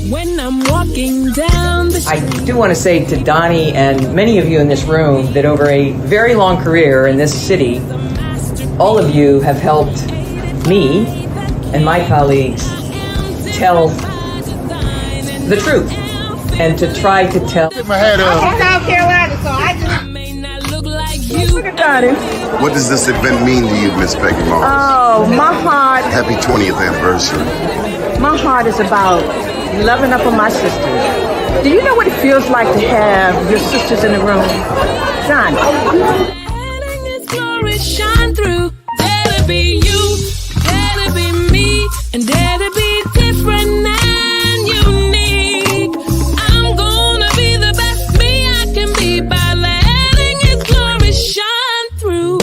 When I'm walking down the street. I do want to say to Donnie and many of you in this room that over a very long career in this city, all of you have helped me and my colleagues tell the truth and to try to tell. Get my head up. I'm from South Carolina, so I just Look at Donnie. What does this event mean to you, Miss Peggy Moss? Oh, my heart. Happy 20th anniversary. My heart is about loving up on my sisters. Do you know what it feels like to have your sisters in the room? Donnie. Shine through. Dare to be you, dare to be me, and dare to be different and unique. I'm gonna be the best me I can be by letting His glory shine through.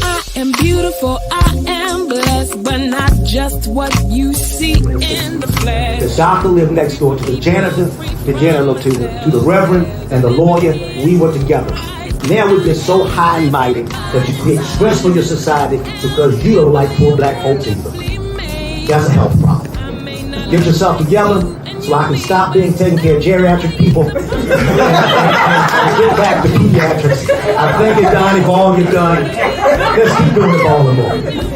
I am beautiful, I am blessed, but not just what you see in the flesh. The doctor lived next door to the janitor to the reverend and the lawyer. We were together. Now we're just so high and mighty that you create stress for your society because you don't like poor black folks either. That's a health problem. Get yourself together so I can stop being taking care of geriatric people and get back to pediatrics. I thank you, Donnie, for all you've done. Let's keep doing it all and more.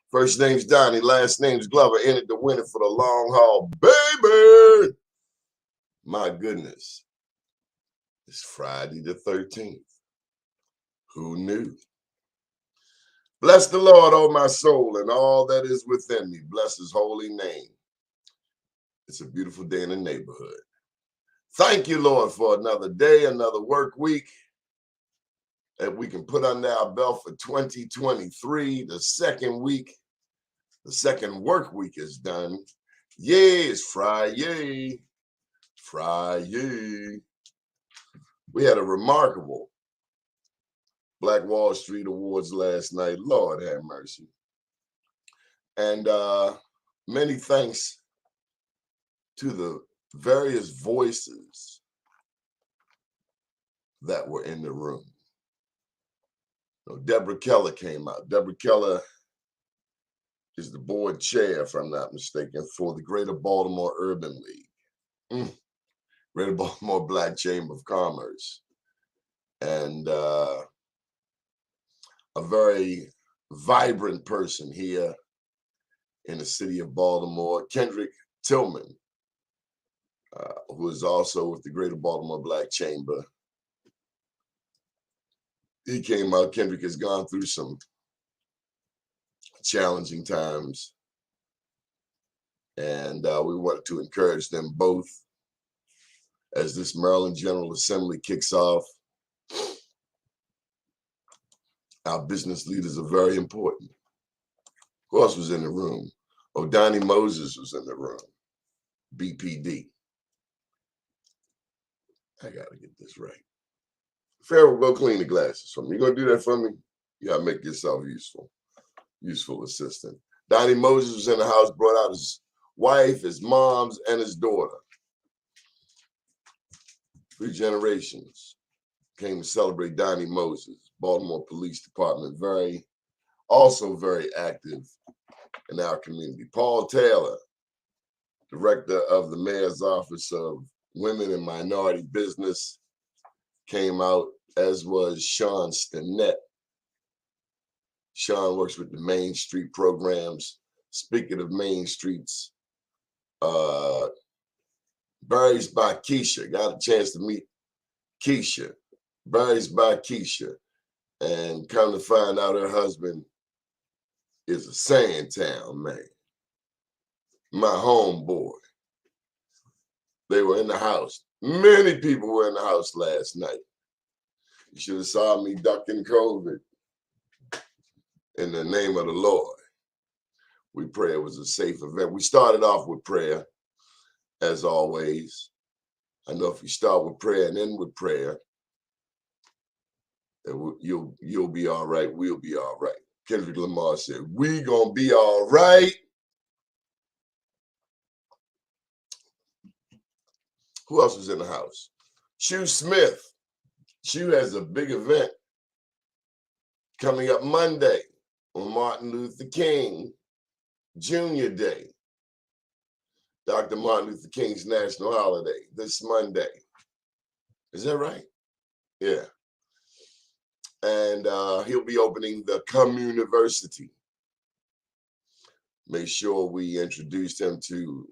First name's Donnie, last name's Glover. Entered the winner for the long haul, baby. My goodness. It's Friday the 13th. Who knew? Bless the Lord, oh my soul, and all that is within me. Bless His holy name. It's a beautiful day in the neighborhood. Thank you, Lord, for another day, another work week that we can put under our belt for 2023. The second week, the second work week is done. Yay, it's Friday. Friday. We had a remarkable Black Wall Street Awards last night. Lord have mercy. And many thanks to the various voices that were in the room. So Deborah Keller came out. Deborah Keller is the board chair, if I'm not mistaken, for the Greater Baltimore Urban League, Greater Baltimore Black Chamber of Commerce, and a very vibrant person here in the city of Baltimore, Kendrick Tillman, who is also with the Greater Baltimore Black Chamber. He came out. Kendrick has gone through some challenging times, and we wanted to encourage them both as this Maryland General Assembly kicks off. Our business leaders are very important. Who else was in the room? Oh, Donnie Moses was in the room. BPD. I got to get this right. Farrell, go clean the glasses for me. You gonna do that for me? You gotta make yourself useful assistant. Donnie Moses was in the house, brought out his wife, his moms, and his daughter. 3 generations came to celebrate Donnie Moses. Baltimore Police Department, also very active in our community. Paul Taylor, director of the Mayor's Office of Women and Minority Business, came out, as was Sean Stinnett. Sean works with the Main Street programs. Speaking of Main Streets, Barry's by Keisha. Got a chance to meet Keisha. Barry's by Keisha. And come to find out her husband is a Sandtown man. My homeboy. They were in the house. Many people were in the house last night. You should have saw me ducking COVID. In the name of the Lord. We pray it was a safe event. We started off with prayer, as always. I know if you start with prayer and end with prayer, And you'll be all right. We'll be all right. Kendrick Lamar said, "We gonna be all right." Who else was in the house? Shu Smith. Shu has a big event coming up Monday on Martin Luther King Jr. Day. Dr. Martin Luther King's national holiday this Monday. Is that right? Yeah. And he'll be opening the Communiversity. Make sure we introduce him to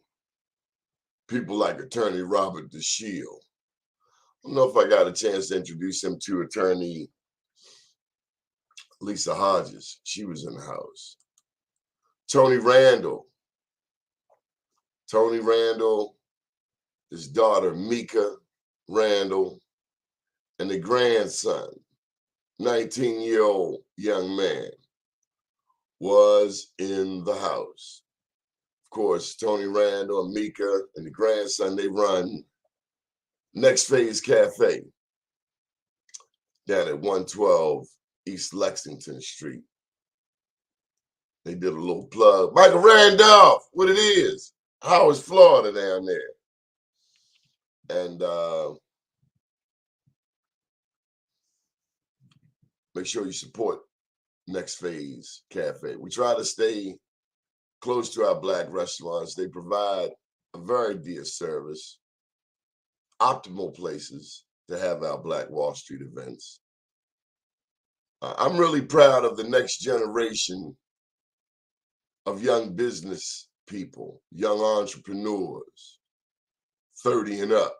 people like Attorney Robert DeShield. I don't know if I got a chance to introduce him to Attorney Lisa Hodges. She was in the house. Tony Randall. Tony Randall, his daughter Mika Randall, and the grandson, 19-year-old young man, was in the house. Of course, Tony Randall and Mika and the grandson, they run Next Phase Cafe down at 112 East Lexington Street. They did a little plug. Michael Randolph, what it is. Howard's, Florida down there. And make sure you support Next Phase Cafe. We try to stay close to our Black restaurants. They provide a very dear service, optimal places to have our Black Wall Street events. I'm really proud of the next generation of young business people, young entrepreneurs, 30 and up,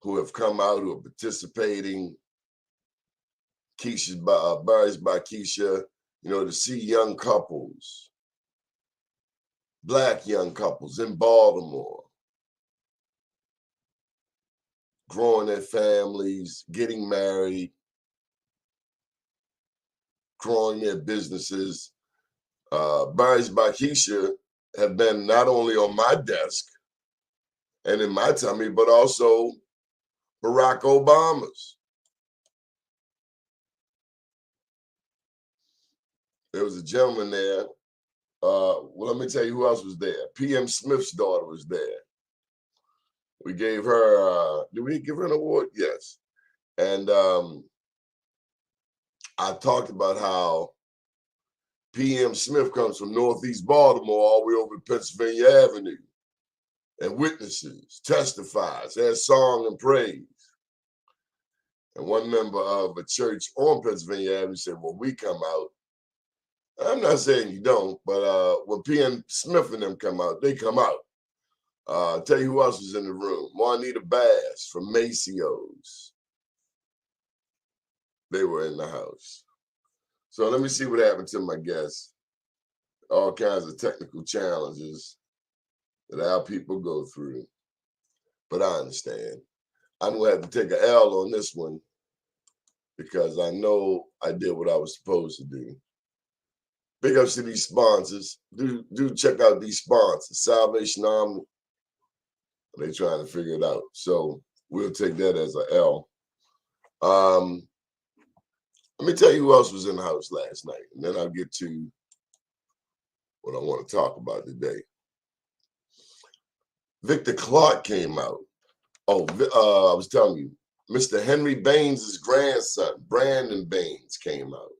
who have come out, who are participating. Keisha's Barry's by Keisha, you know, to see young couples, Black young couples in Baltimore, growing their families, getting married, growing their businesses. Barry's by Keisha have been not only on my desk and in my tummy, but also Barack Obama's. There was a gentleman there. Well, let me tell you who else was there. P.M. Smith's daughter was there. We gave her, did we give her an award? Yes. And I talked about how P.M. Smith comes from Northeast Baltimore all the way over to Pennsylvania Avenue and witnesses, testifies, has song and praise. And one member of a church on Pennsylvania Avenue said, well, we come out. I'm not saying you don't, but when P.M. Smith and them come out, they come out. I'll tell you who else was in the room. Juanita Bass from Macio's. They were in the house. So let me see what happened to my guests. All kinds of technical challenges that our people go through. But I understand. I'm going to have to take an L on this one because I know I did what I was supposed to do. Big ups to these sponsors. Do check out these sponsors. Salvation Army. They're trying to figure it out. So we'll take that as an L. Let me tell you who else was in the house last night, and then I'll get to what I want to talk about today. Victor Clark came out. Oh, I was telling you, Mr. Henry Baines' grandson, Brandon Baines, came out.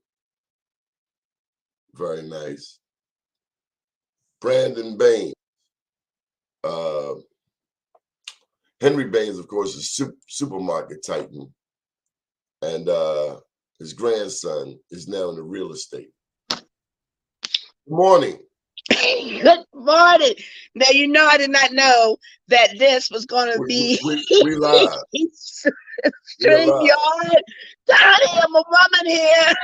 Very nice. Brandon Baines. Henry Baines, of course, is supermarket titan. And his grandson is now in the real estate. Good morning. Good morning. Now, you know, I did not know that this was going to be we live. StreamYard. Donnie, I'm a woman here.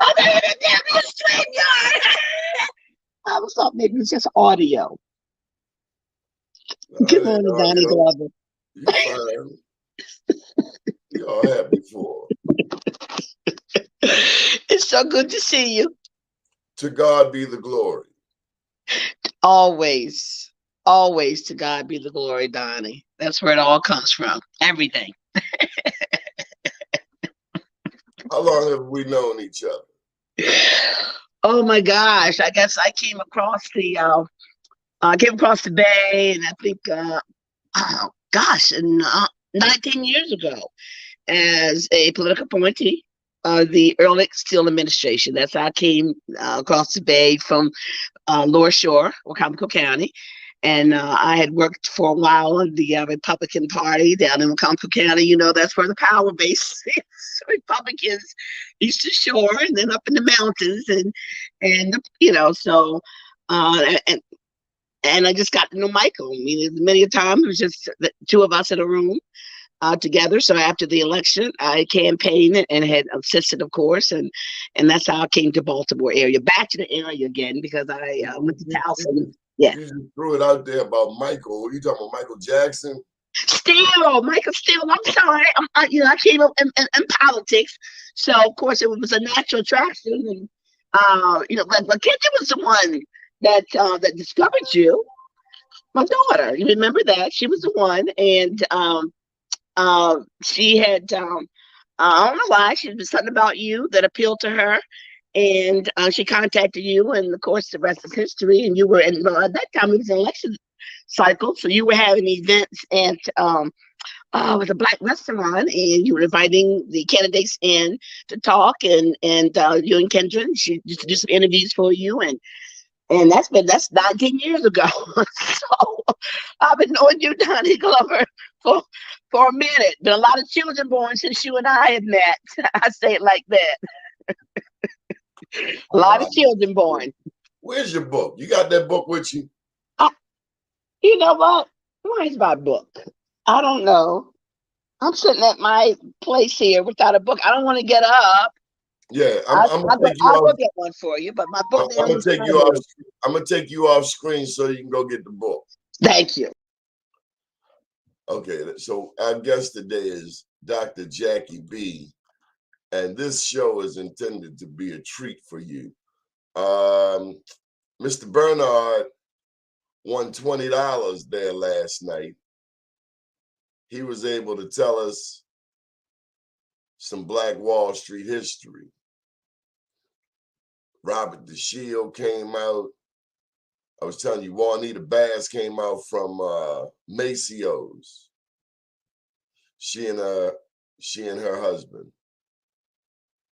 I'm going to do StreamYard. I was thought maybe it was just audio. Good morning, Donnie Glover. You fine. You all happy for. It's so good to see you. To God be the glory. Always, always to God be the glory, Donnie. That's where it all comes from. Everything. How long have we known each other? Oh my gosh! I guess I came across the Bay, and I think oh gosh, 19 years ago, as a political appointee of the Early Steel administration. That's how I came across the Bay from Lower Shore, Wacomico County. And I had worked for a while in the Republican Party down in Wacomico County. You know, that's where the power base is. Republicans, Eastern Shore, and then up in the mountains, and you know, so and I just got to know Michael. I mean, many a time it was just the two of us in a room together. So after the election, I campaigned and had assisted, of course, and that's how I came to Baltimore area, back to the area again because I went to Towson. Yeah. You just threw it out there about Michael. You talking about Michael Jackson? Still, Michael Steele. I'm sorry. I came up in politics, so of course it was a natural attraction, and but Kendra was the one that discovered you. My daughter, you remember that she was the one, and she had I don't know why she was something about you that appealed to her, and she contacted you, and of course the rest is history. And you were in well, at that time it was an election cycle, so you were having events at with a black restaurant, and you were inviting the candidates in to talk, and you and Kendra, she used to do some interviews for you, and that's 19 years ago. So I've been knowing you, Donnie Glover, for a minute. Been a lot of children born since you and I have met. I say it like that. A lot of children born. Where's your book? You got that book with you? You know what? Where's my book? I don't know. I'm sitting at my place here without a book. I don't want to get up. Yeah, I'm gonna take you I'll go off. get one for you, but my book I'm down gonna take inside you off. here. I'm gonna take you off screen so you can go get the book. Thank you. Okay, so our guest today is Dr. Jackie B, and this show is intended to be a treat for you. Mr. Bernard won $20 there last night. He was able to tell us some Black Wall Street history. Robert DeShield came out. I was telling you, Juanita Bass came out from Macio's. She and her husband.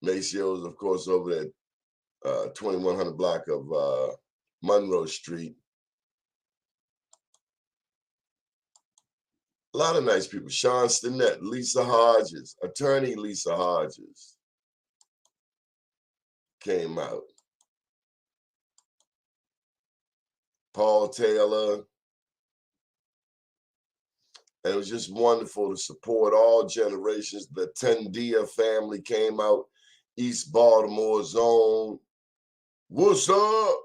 Macio's, of course, over that 2100 block of Monroe Street. A lot of nice people. Sean Stinnett, Lisa Hodges, attorney Lisa Hodges came out. Paul Taylor. And it was just wonderful to support all generations. The Tendia family came out, East Baltimore zone. What's up?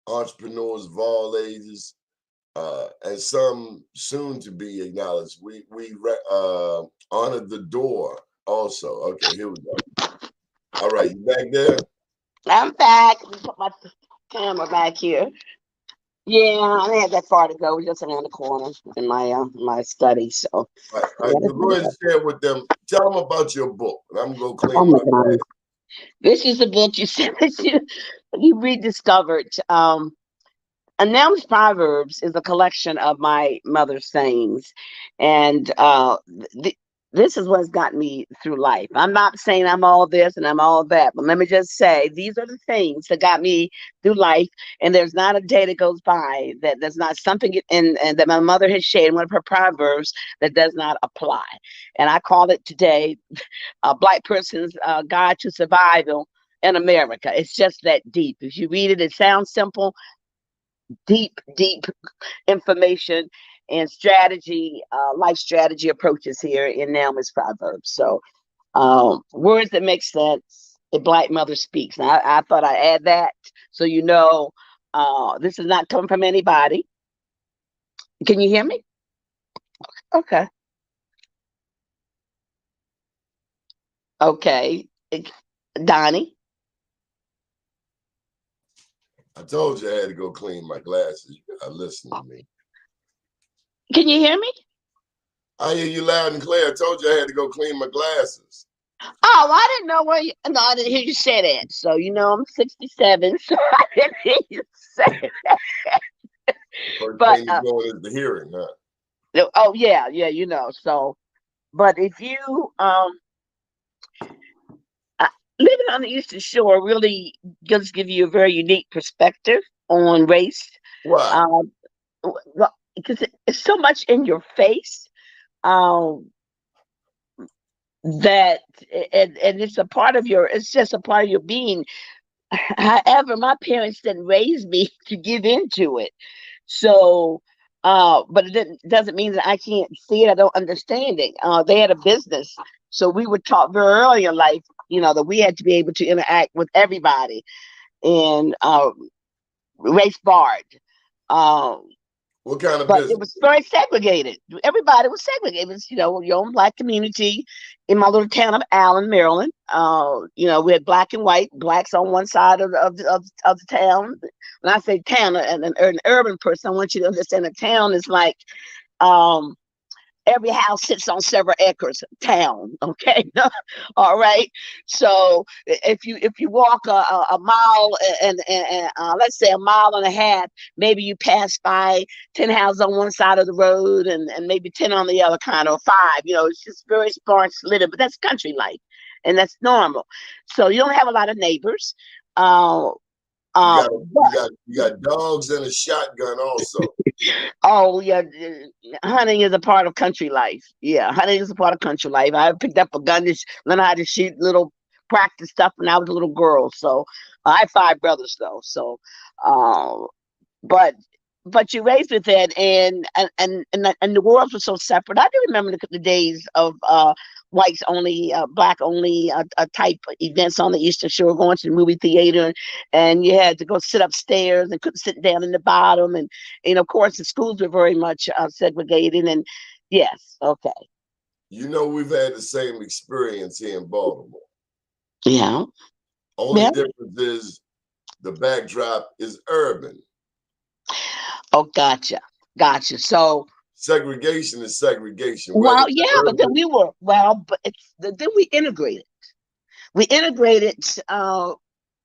Entrepreneurs of all ages, and some soon to be acknowledged. We honored the door also. Okay, here we go. All right, you back there? I'm back. Let me put my camera back here. Yeah, I didn't have that far to go. We're just around the corner in my study. So All right, so go ahead and share with them. Tell them about your book, and I'm gonna go clean oh my my God. glass. This is the book you said that you rediscovered. Announced Proverbs is a collection of my mother's sayings, and this is what's gotten me through life. I'm not saying I'm all this and I'm all that, but let me just say these are the things that got me through life. And there's not a day that goes by that there's not something in that my mother has shared in one of her proverbs that does not apply. And I call it today a Black person's guide to survival in America. It's just that deep. If you read it, it sounds simple. Deep information and strategy, life strategy approaches here in Naomi's Proverbs. So words that make sense, a Black mother speaks. Now, I thought I'd add that so you know this is not coming from anybody. Can you hear me? Okay. Okay. Donnie? I told you I had to go clean my glasses. You gotta listen to me. Can you hear me? I hear you loud and clear. I told you I had to go clean my glasses. Oh, I didn't know where you. No, I didn't hear you say that. So I'm 67, so I didn't hear you say it. First But thing to go is the hearing, huh? oh yeah, So, but if you living on the Eastern Shore really does give you a very unique perspective on race. Why? Well, because it's so much in your face. Um, that and it's a part of it's just a part of your being. However, my parents didn't raise me to give into it. So but doesn't mean that I can't see it, I don't understand it. They had a business, so we were taught very early in life, that we had to be able to interact with everybody, and race barred. um What kind of but it business? was very segregated. Everybody was segregated. It was, your own black community in my little town of Allen, Maryland. We had black and white, blacks on one side of the town. When I say town, an urban person, I want you to understand a town is like, um, every house sits on several acres of town. Okay. All right. So if you walk a mile, and let's say a mile and a half, maybe you pass by 10 houses on one side of the road, and maybe 10 on the other, kind of five. It's just very sparse little, but that's country life, and that's normal. So you don't have a lot of neighbors. uh, You got but you got dogs and a shotgun also. Oh yeah, hunting is a part of country life. Yeah, hunting is a part of country life. I picked up a gun to learn how to shoot little practice stuff when I was a little girl. So I have five brothers though. So, uh, but you raised with that, and the worlds were so separate. I do remember the days of whites only, black only type events on the Eastern Shore, going to the movie theater, and you had to go sit upstairs and couldn't sit down in the bottom, and of course the schools were very much segregated. And yes, okay, We've had the same experience here in Baltimore. yeah, Only yeah. difference is the backdrop is urban. Oh, gotcha. So. Segregation is segregation. Whether Well, it's yeah, but then urban, then we integrated. We integrated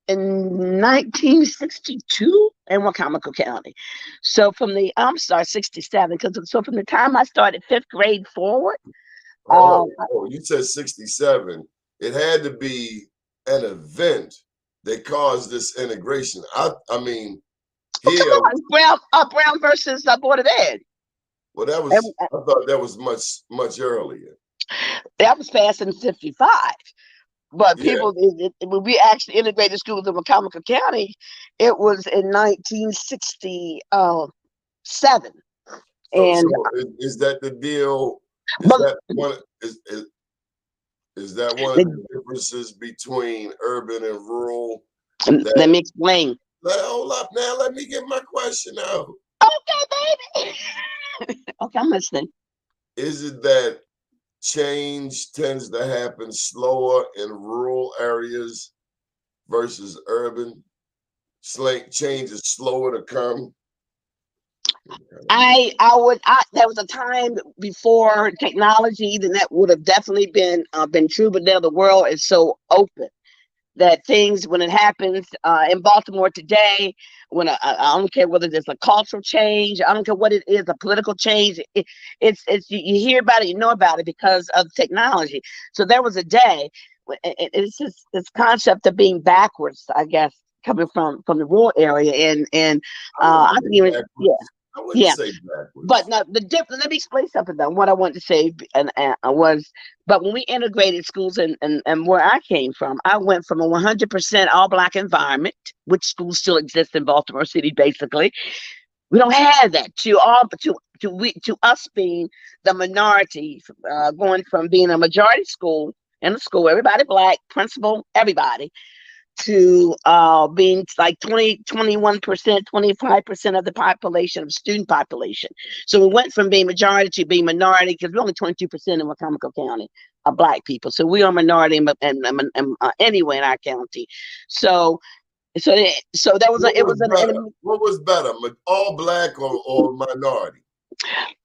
in 1962 in Wacomico County. So I'm sorry, 67. Because from the time I started fifth grade forward. You said 67. It had to be an event that caused this integration. I mean, here. Come on, Brown versus Board of Ed. Well, I thought that was much earlier. That was passed in 55. But Yeah. when we actually integrated schools in Wacomico County, it was in 1967. And So is that the deal? Is that one of the differences between urban and rural? Let me explain. Hold up now. Let me get my question out. Okay, baby. Okay, I'm listening. Is it that change tends to happen slower in rural areas versus urban? Change is slower to come. There was a time before technology, then that would have definitely been true. But now the world is so open that things, when it happens in Baltimore today, when I don't care whether there's a cultural change, I don't care what it is, a political change, it's you hear about it, you know about it because of technology. So there was a day, it's just this concept of being backwards, I guess, coming from the rural area, and I can even, yeah. I wouldn't say backwards. But no, let me explain something though. What I wanted to say was, but when we integrated schools and where I came from, I went from a 100% all black environment, which schools still exist in Baltimore City. Basically, we don't have that to us being the minority, going from being a majority school in the school, everybody black, principal, everybody, to being like 21%, 25% of the population, of student population. So we went from being majority to being minority, because we're only 22% in Wacomico County of black people. So we are minority and anyway in our county. So So there was What it was was an better? What was better, all black or minority?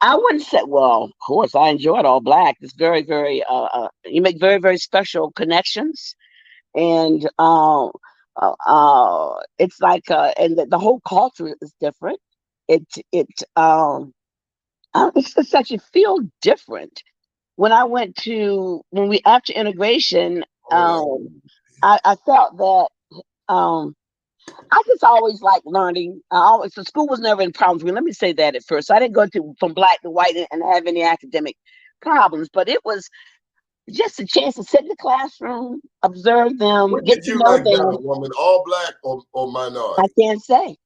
I wouldn't say, well, of course, I enjoyed all black. It's very, very, you make very, very special connections. And it's like, and the whole culture is different. It, it's just that you feel different. When we, after integration, Oh, I felt that, I just always like learning. So school was never in problems with me. Let me say that at first. I didn't go from black to white and have any academic problems, but it was just a chance to sit in the classroom, observe them, what get did to you know like better, them. woman? All black or I minority? can't say.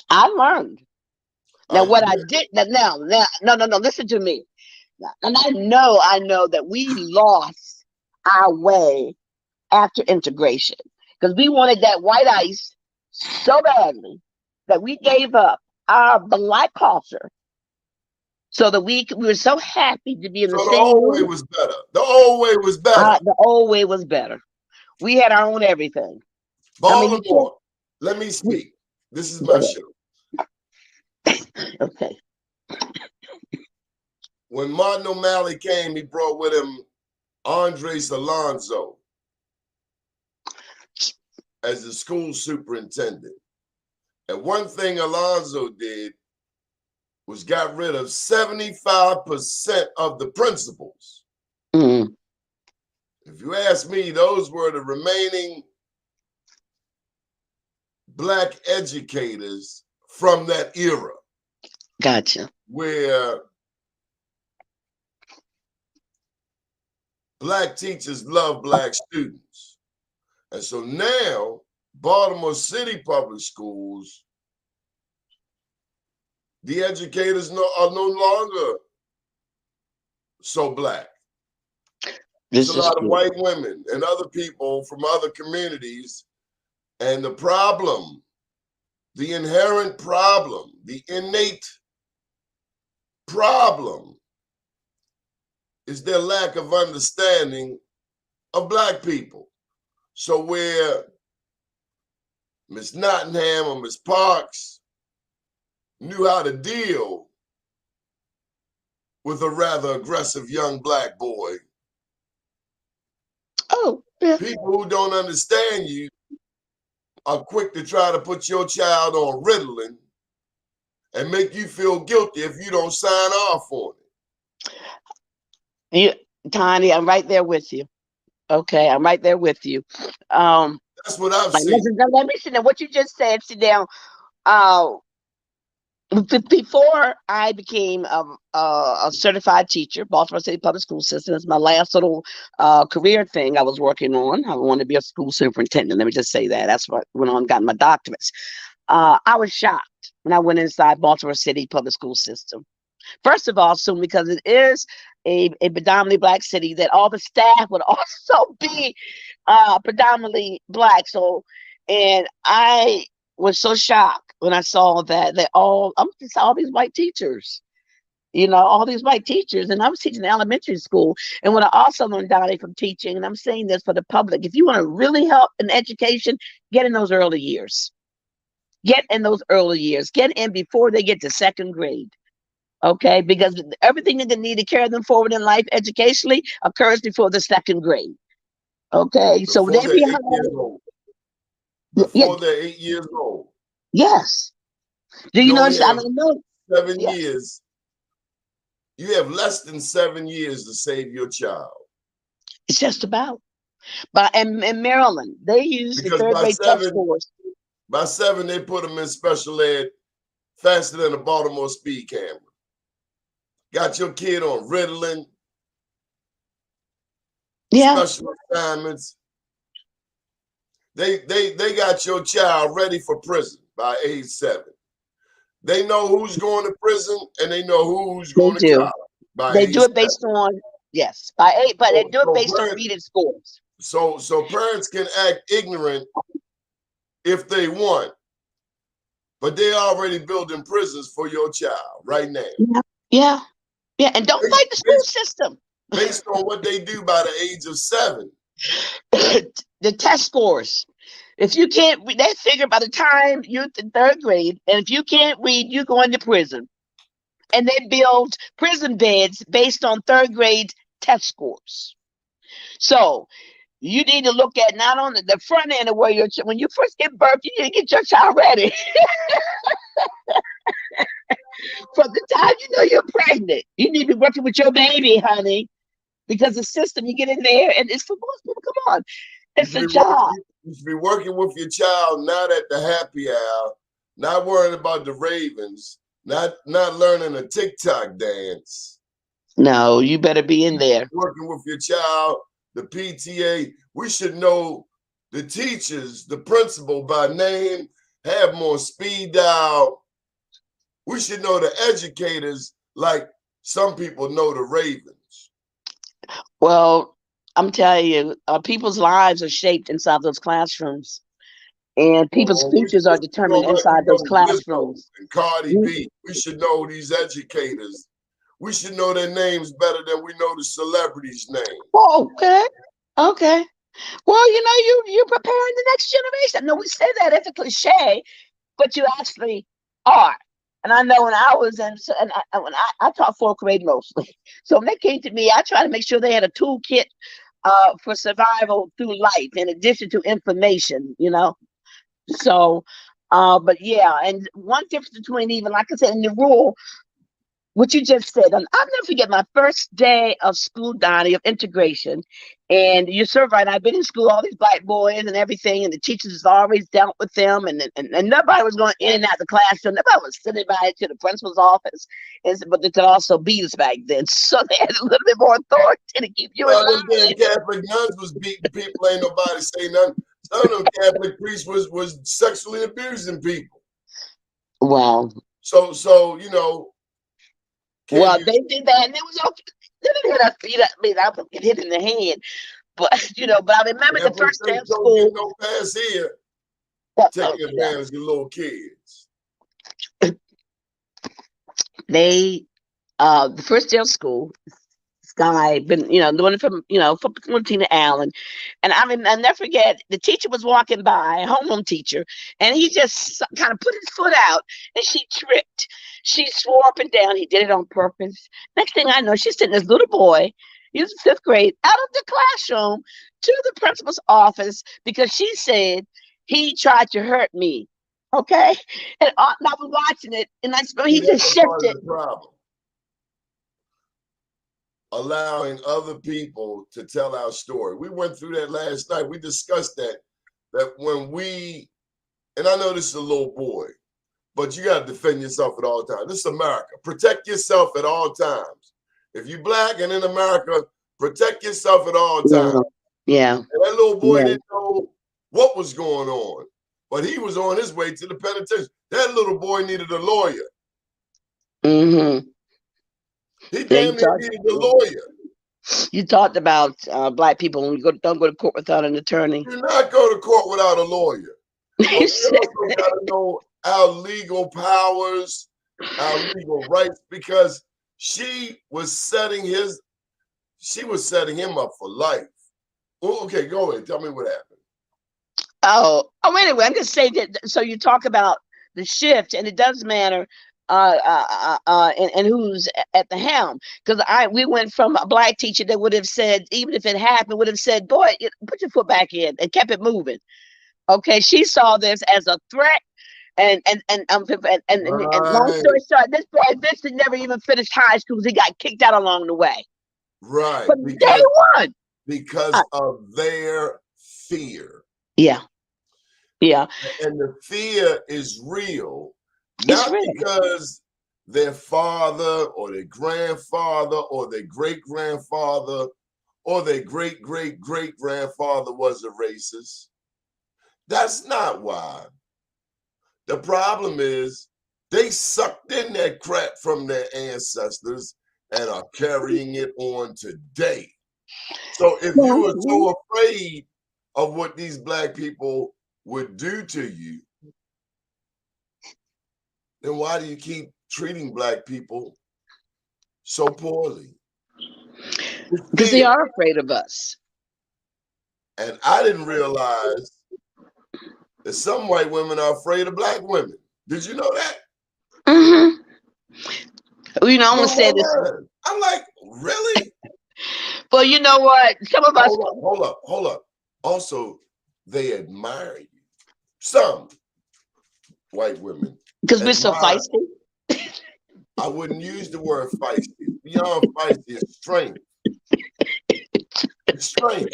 I learned. Now, I what I did now, no, listen to me. And I know that we lost our way after integration because we wanted that white ice so badly that we gave up our black culture so that we were so happy to be in so the the same old way room. was better. The old way was better. The old way was better. We had our own everything. I mean, you can't. Baltimore. Let me speak. This is my show. Okay. When Martin O'Malley came, he brought with him Andres Alonso as the school superintendent. And one thing Alonso did was got rid of 75% of the principals. Mm, If you ask me, those were the remaining black educators from that era gotcha. where black teachers love black students. And so now, Baltimore City public schools, the educators are no longer so black. There's This a is lot of true. white women and other people from other communities. And the problem, the inherent problem, the innate problem is their lack of understanding of black people. So where Miss Nottingham or Miss Parks knew how to deal with a rather aggressive young black boy, Oh, yeah. people who don't understand you are quick to try to put your child on Ritalin and make you feel guilty if you don't sign off on it. Tiny, I'm right there with you. Okay, I'm right there with you. Um, That's what I've like, seen. listen, let me sit down. What you just said, sit down. Uh, Before I became a certified teacher, Baltimore City Public School System is my last little career thing I was working on. I wanted to be a school superintendent. Let me just say that. That's what went on, got my doctorates. I was shocked when I went inside Baltimore City Public School System. First of all, soon because it is a predominantly black city, that all the staff would also be predominantly black. So, and I was so shocked when I saw that I'm just all these white teachers, all these white teachers. And I was teaching elementary school. And what I also learned, Donnie, from teaching, and I'm saying this for the public, if you want to really help in education, get in those early years. Get in those early years. Get in before they get to second grade. Okay, because everything that they need to carry them forward in life educationally occurs before the second grade. Okay, so Before they they're 8 years behind. old. Yeah, Before they're 8 years old. yes. Do you You know? I only have don't know. 7 Yeah, years. You have less than 7 years to save your child. it's just about. But in Maryland, they use the Because third grade test scores. by 7, they put them in special ed faster than a Baltimore speed camera. Got your kid on Ritalin, Yeah, special assignments. They got your child ready for prison by age 7. They know who's going to prison and they know who's they going to do. college by They age do it 7. based on, yes, by 8, but they So, do it so based on parents, reading scores. so parents can act ignorant if they want, but they're already building prisons for your child right now. Yeah, yeah, yeah. And don't fight the school Based, system. based on what they do by the age of 7. the test scores. If you can't, they figure by the time you're in third grade, and if you can't read, you go into prison. And they build prison beds based on third grade test scores. So you need to look at not only the front end of where when you first give birth, you need to get your child ready. From the time you know you're pregnant, you need to be working with your baby, honey, because the system you get in there, and it's for most people. Come on, it's a job. You should be working with your child not at the happy hour, not worrying about the Ravens, not learning a TikTok dance. No, you better be in there. Working with your child, the PTA. We should know the teachers, the principal by name, have more speed dial. We should know the educators like some people know the Ravens. Well, I'm telling you, people's lives are shaped inside those classrooms, and people's futures are determined inside those classrooms. And Cardi B, we should know these educators. We should know their names better than we know the celebrities' names. Oh, okay. Well, you know, you're preparing the next generation. No, we say that as a cliche, but you actually are. And I know when I was when I taught fourth grade mostly. So when they came to me, I tried to make sure they had a toolkit for survival through life, in addition to information, you know. So, but yeah, and one difference between, even like I said, in the rural, what you just said, and I'll never forget my first day of school, Donnie, of integration. And you're so right. I've been in school, all these black boys and everything, and the teachers always dealt with them, and nobody was going in and out of the classroom. Nobody was sitting by to the principal's office, but they could also beat us back then, so they had a little bit more authority to keep you in line. Them Catholic nuns was beating people, ain't nobody say nothing. Some of them Catholic priests was sexually abusing people. Wow. So you know. Well, they did that, and it was okay. They didn't hit us. I mean, I would get hit in the head, but you know. But I remember the first day of school. No pass here. Taking advantage of little kids. They, the first day of school, this guy been, you know, the one from Tina Allen, and I mean, I'll never forget. The teacher was walking by, a homeroom teacher, and he just kind of put his foot out, and she tripped. She swore up and down he did it on purpose. Next thing I know, she's sending this little boy, he was in fifth grade, out of the classroom to the principal's office because she said he tried to hurt me. Okay, and I was watching it, and he just shifted. Allowing other people to tell our story. We went through that last night. We discussed that when we, and I know this is a little boy, but you got to defend yourself at all times. This is America. Protect yourself at all times. If you're black and in America, protect yourself at all times. Yeah. And that little boy didn't know what was going on, but he was on his way to the penitentiary. That little boy needed a lawyer. Mm-hmm. He damn near needed a lawyer. You talked about black people when you don't go to court without an attorney. Do not go to court without a lawyer. But we also got to know our legal powers, our legal rights, because she was setting him up for life. Well, okay, go ahead. Tell me what happened. Oh, anyway, I'm just saying that. So you talk about the shift, and it does matter. And who's at the helm? Because we went from a black teacher that would have said, even if it happened, would have said, "Boy, put your foot back in," and kept it moving. Okay, she saw this as a threat, and long story short, this boy eventually never even finished high school because he got kicked out along the way. Right, but day one, because of their fear. Yeah. And the fear is real. Not because their father or their grandfather or their great-grandfather or their great-great-great-grandfather was a racist. That's not why. The problem is they sucked in that crap from their ancestors and are carrying it on today. So if you were so afraid of what these black people would do to you, then why do you keep treating black people so poorly? Because they are afraid of us. And I didn't realize that some white women are afraid of black women. Did you know that? Mm-hmm. You know, I'm gonna Blew say my this. mind. I'm like, really? Well, you know what? Some of us, Hold up. Also, they admire you. Some white women because we're so admire. feisty. I wouldn't use the word feisty. Beyond feisty is strength. It's strength.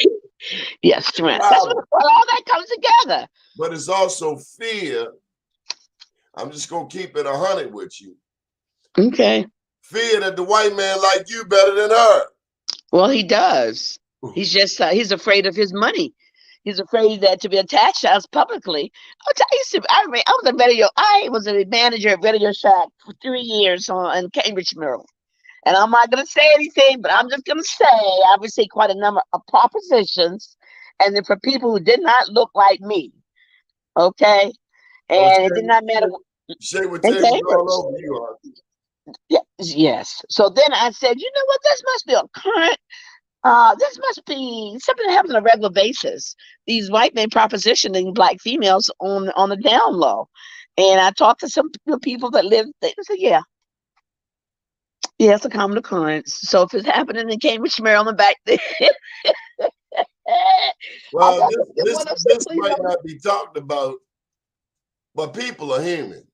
Yes, strength. That's Wow. what all that comes together. But it's also fear. I'm just gonna keep it 100 with you. Okay. Fear that the white man like you better than her. Well, he does. He's just he's afraid of his money. He's afraid that to be attached to us publicly. I'll tell you something. I was a manager at Radio Shack for 3 years in Cambridge, Maryland. And I'm not going to say anything, but I'm just going to say I received quite a number of propositions, and then for people who did not look like me. Okay, Oh, and it did not matter. Shay would In take me Cambridge. all over you. Yes. So then I said, you know what? This must be a current. This must be something that happens on a regular basis. These white men propositioning black females on the down low. And I talked to some people that live. They said, yeah, it's a common occurrence. So if it's happening in Cambridge, Maryland, back then, Well, this might not be talked about, but people are human,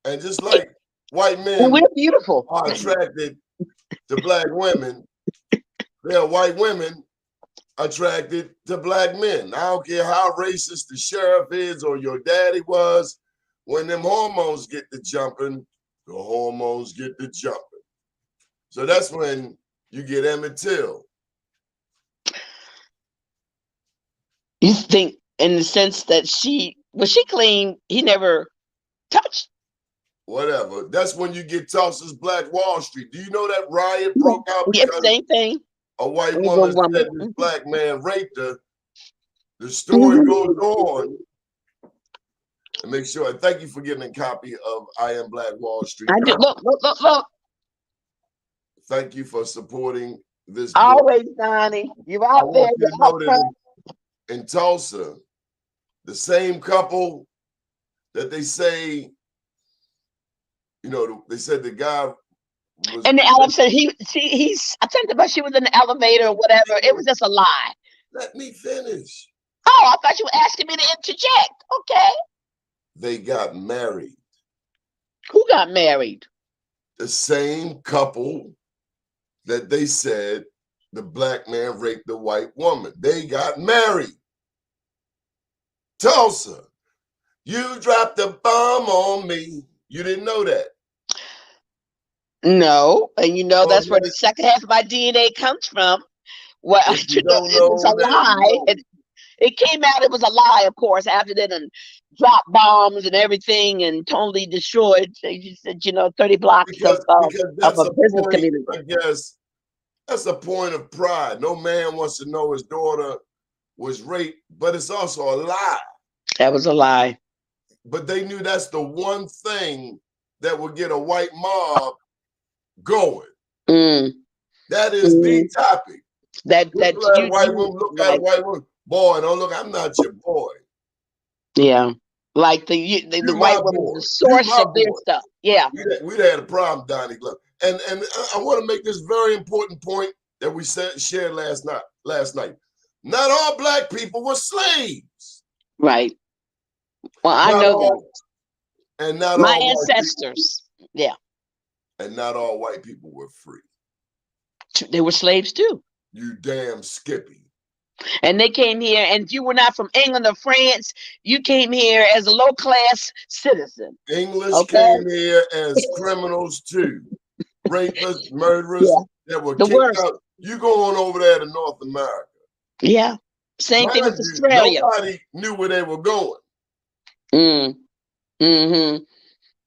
and just like white men we're beautiful. are attracted to black women, there are white women attracted to black men. I don't care how racist the sheriff is or your daddy was. When them hormones get to jumping, the hormones get to jumping. So that's when you get Emmett Till. You think in the sense that she claimed he never touched. Whatever. That's when you get Tulsa's Black Wall Street. Do you know that riot broke out because same thing. a white woman said this black man raped her? The story goes on. And make sure. And thank you for getting a copy of I Am Black Wall Street. I do. Look. Thank you for supporting this. Always, Donnie. You're out there. You know that in Tulsa, the same couple that they say, you know, they said the guy was in the elevator. I think about she was in the elevator or whatever. It was just a lie. Let me finish. Oh, I thought you were asking me to interject. Okay. They got married. Who got married? The same couple that they said the black man raped the white woman. They got married. Tulsa, you dropped a bomb on me. You didn't know that? No, and you know that's where the second half of my DNA comes from. Well, it was a lie. It came out. It was a lie, of course. After that, and dropped bombs and everything, and totally destroyed. She said, 30 blocks because of a business community. I guess that's a point of pride. No man wants to know his daughter was raped, but it's also a lie. That was a lie. But they knew that's the one thing that would get a white mob going. That is the topic. That white woman look at a white woman. Boy, don't look. I'm not your boy. Yeah, like the white woman, the source of their stuff. Yeah, we'd had a problem, Donnie Glover, and I want to make this very important point that we shared last night. Not all black people were slaves. Right. Well, I know that. And not my all ancestors. Yeah. And not all white people were free. They were slaves too. You damn Skippy. And they came here, and if you were not from England or France, you came here as a low-class citizen. English came here as criminals too. Rapists, murderers that were kicked out. You go on over there to North America. Yeah. Same thing with Australia. Nobody knew where they were going.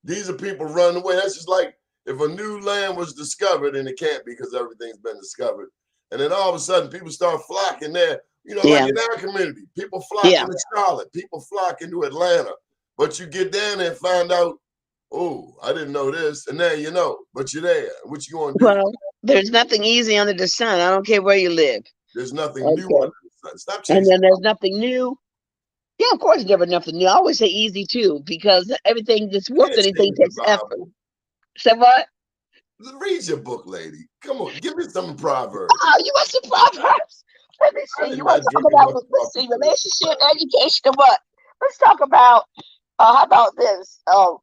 These are people running away. That's just like if a new land was discovered, and it can't be because everything's been discovered. And then all of a sudden, people start flocking there. Like in our community, people flock into Charlotte, people flock into Atlanta. But you get down there and find out, oh, I didn't know this. And now you know, but you're there. What you going to do? Well, there's nothing easy under the sun. I don't care where you live. There's nothing new under the Stop And chasing. then there's nothing new. Yeah, of course, there's never nothing new. I always say easy too, because everything that's You worth can't anything change the takes effort. Bible. Say what? Read your book, lady. Come on, give me some proverbs. Oh, you want some proverbs? Let me I see. did You want not to talk drink enough about, let's coffee see, today. relationship, education, and what? Let's talk about, how about this? Oh,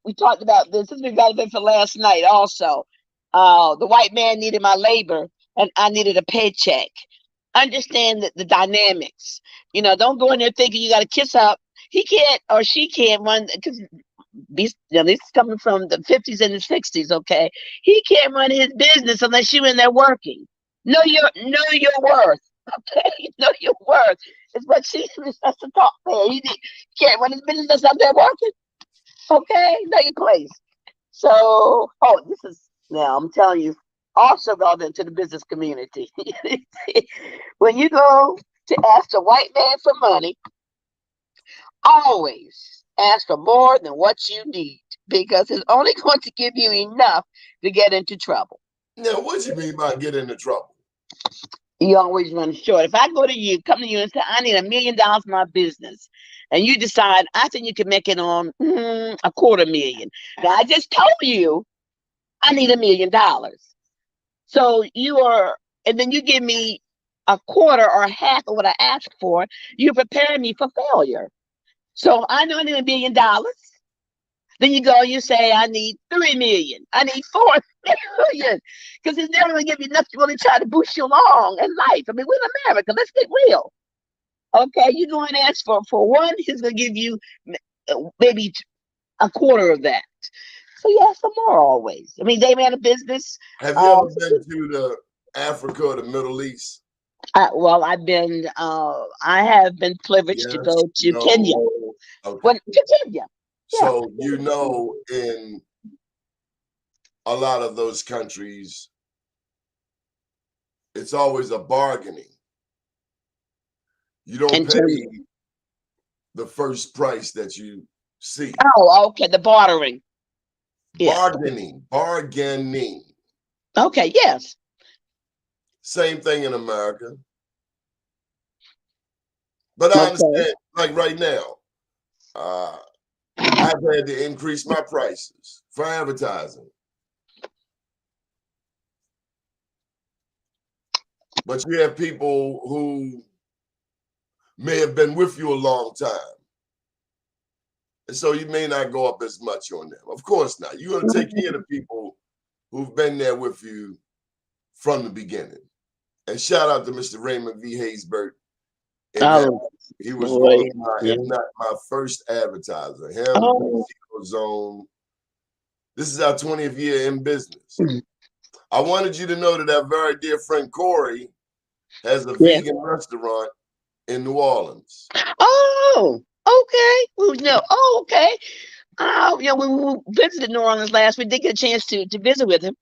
we talked about this. This is relevant for last night also. The white man needed my labor and I needed a paycheck. Understand the dynamics. Don't go in there thinking you got to kiss up. He can't or she can't run because this is coming from the 50s and the 60s. Okay, he can't run his business unless you're in there working. Know your worth. Okay, know your worth. It's what that's the talk there. He can't run his business unless I'm there working. Okay, know your place. So, this is now I'm telling you, also relevant to the business community. When you go to ask a white man for money, always ask for more than what you need because it's only going to give you enough to get into trouble. Now, what you mean by get into trouble? You always run short. If I come to you and say, I need $1 million for my business, and you decide, I think you can make it on $250,000. Now, I just told you I need $1 million. So and then you give me a quarter or half of what I asked for, you're preparing me for failure. So I know I need $1 million. Then you say, I need 3 million. I need 4 million. Because it's never going to give you enough to really try to boost you along in life. I mean, we're in America. Let's get real. Okay, you go and ask for one, he's going to give you maybe a quarter of that. So you ask for more always. I mean, they ran a business. Have you ever been to the Africa or the Middle East? Well, I have been privileged to Yes, go to no. Kenya. Okay. Well, to Kenya. So in a lot of those countries, it's always a bargaining. You don't pay the first price that you see. Oh, okay, the bartering. Bargaining. Okay, yes. Same thing in America. But I understand, like right now, I've had to increase my prices for advertising. But you have people who may have been with you a long time. And so you may not go up as much on them. Of course not. You're going to take care of the people who've been there with you from the beginning. And shout out to Mr. Raymond V. Haysbert. He was one of my, if not my first advertiser. Him, Zone. This is our 20th year in business. I wanted you to know that our very dear friend Corey has a vegan restaurant in New Orleans. Oh, okay. Well, no. Oh, okay. When we visited New Orleans last, we did get a chance to visit with him.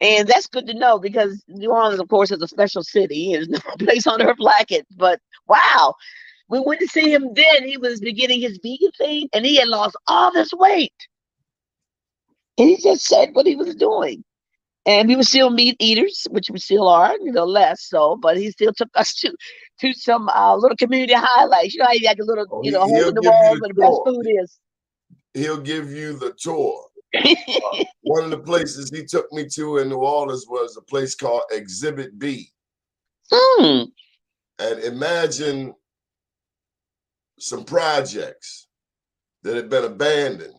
And that's good to know because New Orleans, of course, is a special city. There's no place on earth like it. But wow, we went to see him then. He was beginning his vegan thing and he had lost all this weight. And he just said what he was doing. And we were still meat eaters, which we still are, less so, but he still took us to some little community highlights. You know how you got the little, hole in the wall where the best food is. He'll give you the tour. One of the places he took me to in New Orleans was a place called Exhibit B. And imagine some projects that had been abandoned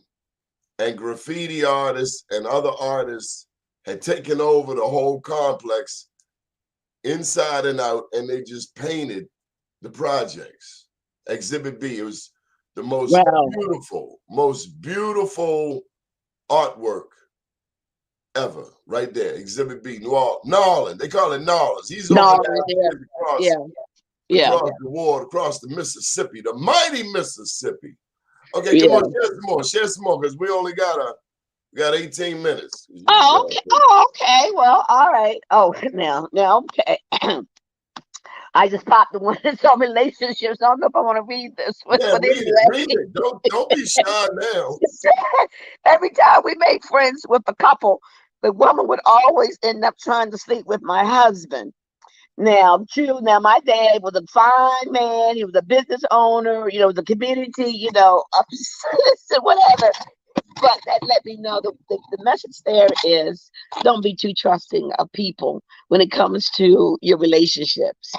and graffiti artists and other artists had taken over the whole complex inside and out, and they just painted the projects. Exhibit B, it was the most beautiful artwork ever, right there. Exhibit B, New Orleans. They call it New Orleans. He's over there across the water, across the Mississippi, the mighty Mississippi. Okay, come on, share some more, because we only got 18 minutes. Oh, okay. Okay. Well, all right. Oh, now, okay. I just popped the one that's on relationships. I don't know if I want to read this one. Yeah, But read anyway. it. Don't be shy now. Every time we made friends with a couple, the woman would always end up trying to sleep with my husband. Now, true. Now, my dad was a fine man. He was a business owner. The community. Whatever. But that let me know the message there is don't be too trusting of people when it comes to your relationships.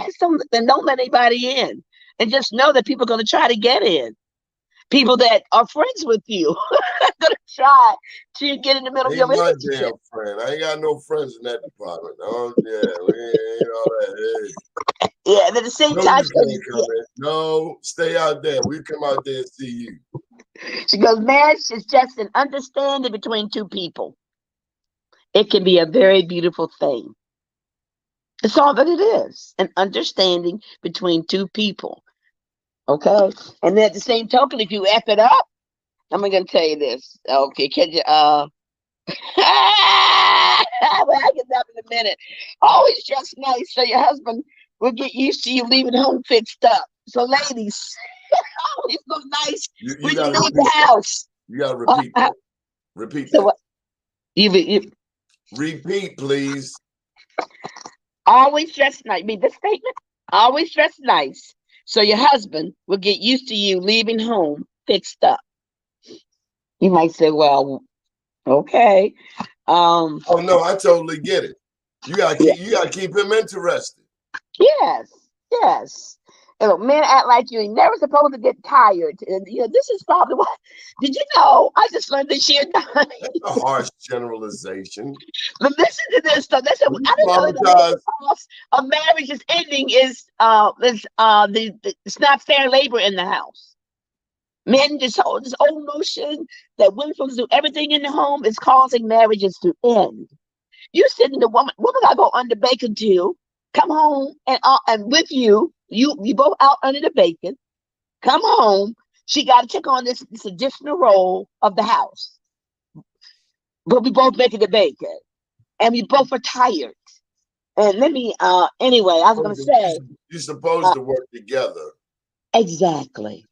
Then don't let anybody in, and just know that people are going to try to get in. People that are friends with you are going to try to get in the middle of your Ain't my relationship. damn friend. I ain't got no friends in that department. Oh yeah, we ain't all that. Hey. Yeah, and at the same No, time, you can't come in. No, stay out there. We come out there and see you. she goes, marriage is just an understanding between two people. It can be a very beautiful thing. That's all that it is, an understanding between two people. Okay. And then at the same token, if you F it up, I'm going to tell you this. Okay. Can you, well, I get that in a minute. Always dress nice so your husband will get used to you leaving home fixed up. So, ladies, always look nice You when you gotta leave repeat the that. house. You gotta repeat that. Repeat So that. what? You Repeat, please. always dress nice. I mean, this statement, always dress nice so your husband will get used to you leaving home fixed up. You might say, well, okay. Oh no, I totally get it. You gotta Yeah. keep him interested. Yes. Men act like you're never supposed to get tired. And this is probably why. Did you know? I just learned this year. That's a harsh generalization. But listen to this stuff. That's I You didn't know that the traumatized. main cause of marriage is ending is it's not fair labor in the house. Men, this old notion that women supposed to do everything in the home is causing marriages to end. You sitting the woman gotta go under bacon too. Come home and with you both out under the bacon. Come home. She got to take on this additional role of the house. But we both making the bacon, and we both are tired. And let me anyway. I was gonna say You're supposed to work together. exactly.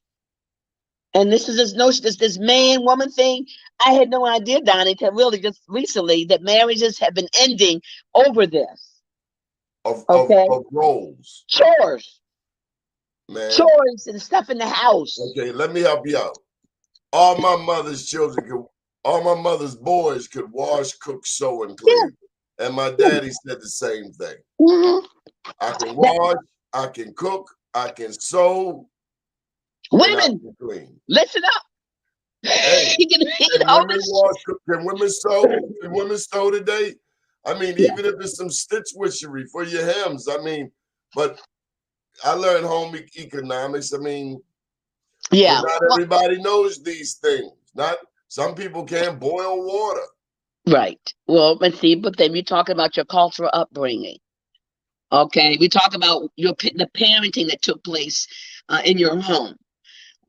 And this is this notion, this man woman thing. I had no idea, Donnie, until really just recently that marriages have been ending over this. Of Okay. roles. Chores. Man. Chores and stuff in the house. Okay, let me help you out. All my mother's boys could wash, cook, sew, and clean. Yeah. And my daddy said the same thing. Mm-hmm. I can wash, I can cook, I can sew, and I can clean. Listen up. Hey, can women sew? Can women sew today? I mean, even if it's some stitch witchery for your hems. I mean, but I learned home economics. I mean, yeah, not everybody knows these things. Not some people can't boil water. Right. Well, let's see. But then we're talking about your cultural upbringing. Okay, we talk about the parenting that took place in your home.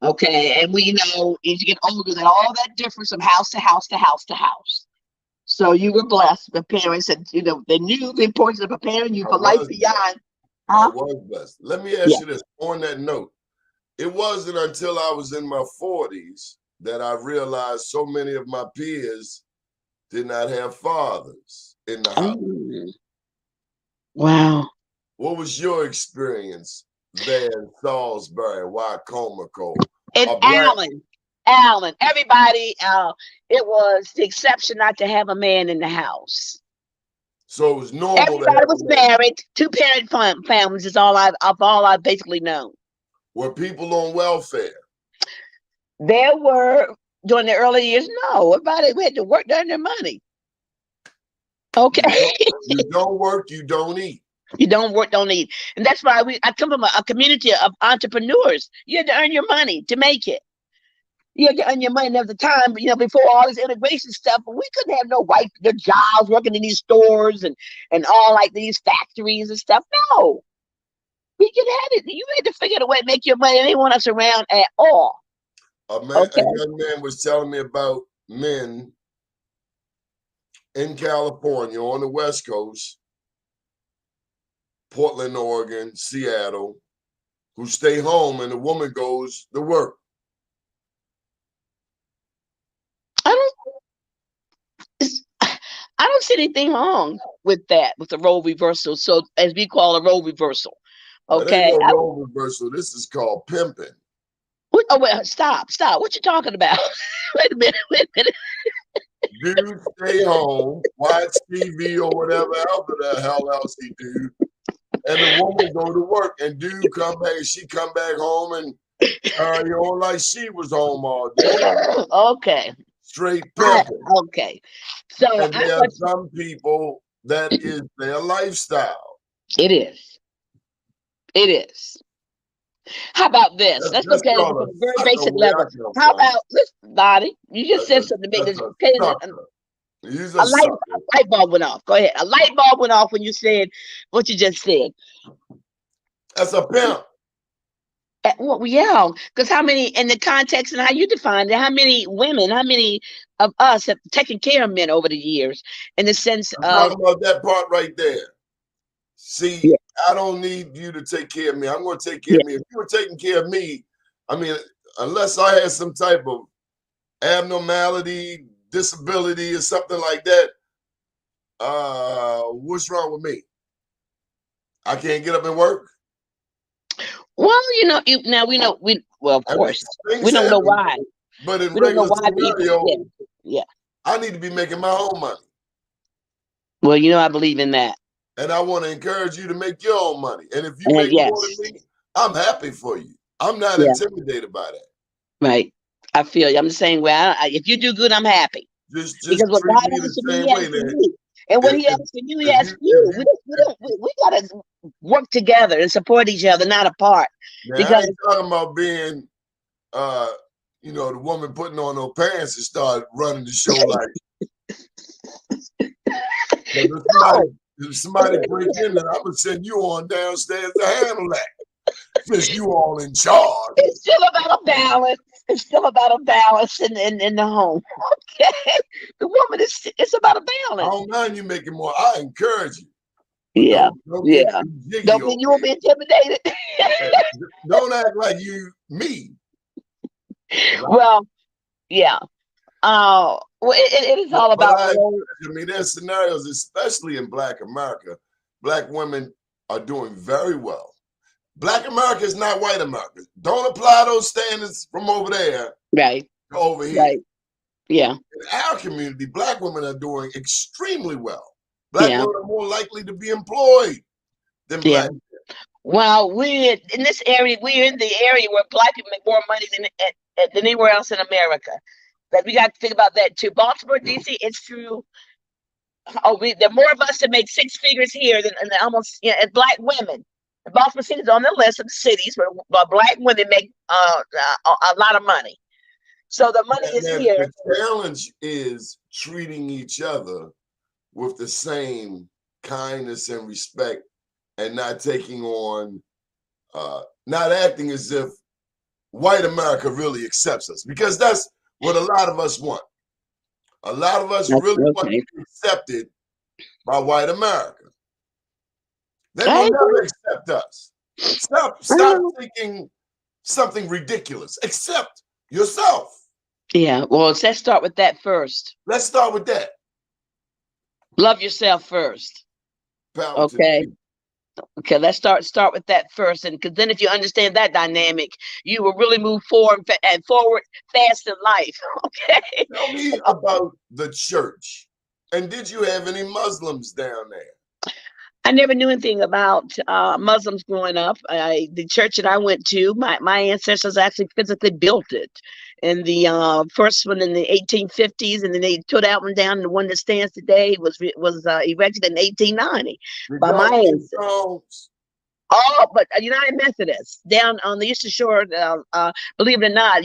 Okay, and we know as you get older that all that differs from house to house to house to house. So you were blessed with parents that they knew the importance of preparing you for life beyond. I was blessed. Let me ask Yeah. you this on that note. It wasn't until I was in my 40s that I realized so many of my peers did not have fathers in the house. Wow. What was your experience there in Salisbury, Wycomico? And Allen, everybody, it was the exception not to have a man in the house. So it was normal. Everybody was married. Two-parent families is all I've basically known. Were people on welfare? There were during the early years. No, everybody had to work to earn their money. Okay. You don't work, you don't eat. You don't work, don't eat, and that's why I come from a community of entrepreneurs. You had to earn your money to make it. You had to earn your money at the time, before all this integration stuff. But we couldn't have no white jobs working in these stores and all like these factories and stuff. No, we could have it. You had to figure out a way to make your money. They didn't want us around at all. A young man was telling me about men in California on the West Coast, Portland, Oregon, Seattle, who stay home and the woman goes to work. I don't see anything wrong with that, with the role reversal. So, as we call a role reversal. It ain't Okay. no role reversal. This is called pimping. Oh, wait, stop. What you talking about? Wait a minute. Dude stay home, watch TV or whatever the hell else he do. And the woman go to work and dude come back, she come back home and carry on like she was home all day. Okay. Straight pimping. Okay. So And there are some people that is their lifestyle. It is. It is. How about this? Let's look at it from a very basic level. How about this, Lottie? You just said something to make this. A light bulb went off. Go ahead. A light bulb went off when you said what you just said. That's a pimp. Well, yeah, because how many, in the context and how you define it, how many women, how many of us have taken care of men over the years in the sense I'm talking about that part right there. See, yeah. I don't need you to take care of me. I'm going to take care of me. If you were taking care of me, I mean, unless I had some type of abnormality, disability, or something like that, what's wrong with me? I can't get up and work. Well, now we know of course we don't know why. But in regular scenario, yeah, I need to be making my own money. Well, I believe in that. And I want to encourage you to make your own money. And if you make more than me, I'm happy for you. I'm not intimidated by that. Right. I feel you. I'm the same way. If you do good, I'm happy. Just because what God asks for me, He asks for me. And what He asks for you, He asks for you. We gotta work together and support each other, not apart. Now, because I ain't talking about being the woman putting on her pants and start running the show like if somebody break in, then I'm gonna send you on downstairs to handle that. Since you all in charge. It's still about a balance. It's still about a balance in the home. Okay. The woman it's about a balance. I don't mind you making more. I encourage you. Yeah. Don't Don't you will be intimidated. Don't act like me. Well, yeah. It is all about. I mean, there's scenarios, especially in Black America. Black women are doing very well. Black America is not white America. Don't apply those standards from over there to over here. Right. Yeah. In our community, Black women are doing extremely well. Black women are more likely to be employed than Black men. Well, we're in this area. We're in the area where Black people make more money than anywhere else in America. But we got to think about that too. Baltimore, DC, it's true. There are more of us that make six figures here than almost as Black women. Baltimore City is on the list of the cities where Black women make a lot of money. So the money is here. The challenge is treating each other with the same kindness and respect, and not taking on, not acting as if white America really accepts us, because that's what a lot of us want. A lot of us really want to be accepted by white America. They will never accept us. Stop thinking something ridiculous. Accept yourself. Yeah, well, let's start with that first. Let's start with that. Love yourself first. Okay. Okay, let's start with that first, and because then if you understand that dynamic, you will really move forward fast in life. Okay. Tell me about the church. And did you have any Muslims down there? I never knew anything about Muslims growing up. The church that I went to, my ancestors actually physically built it. And the first one in the 1850s, and then they tore that one down. And the one that stands today was erected in 1890 by my ancestors. Oh, but United Methodists down on the Eastern Shore, believe it or not,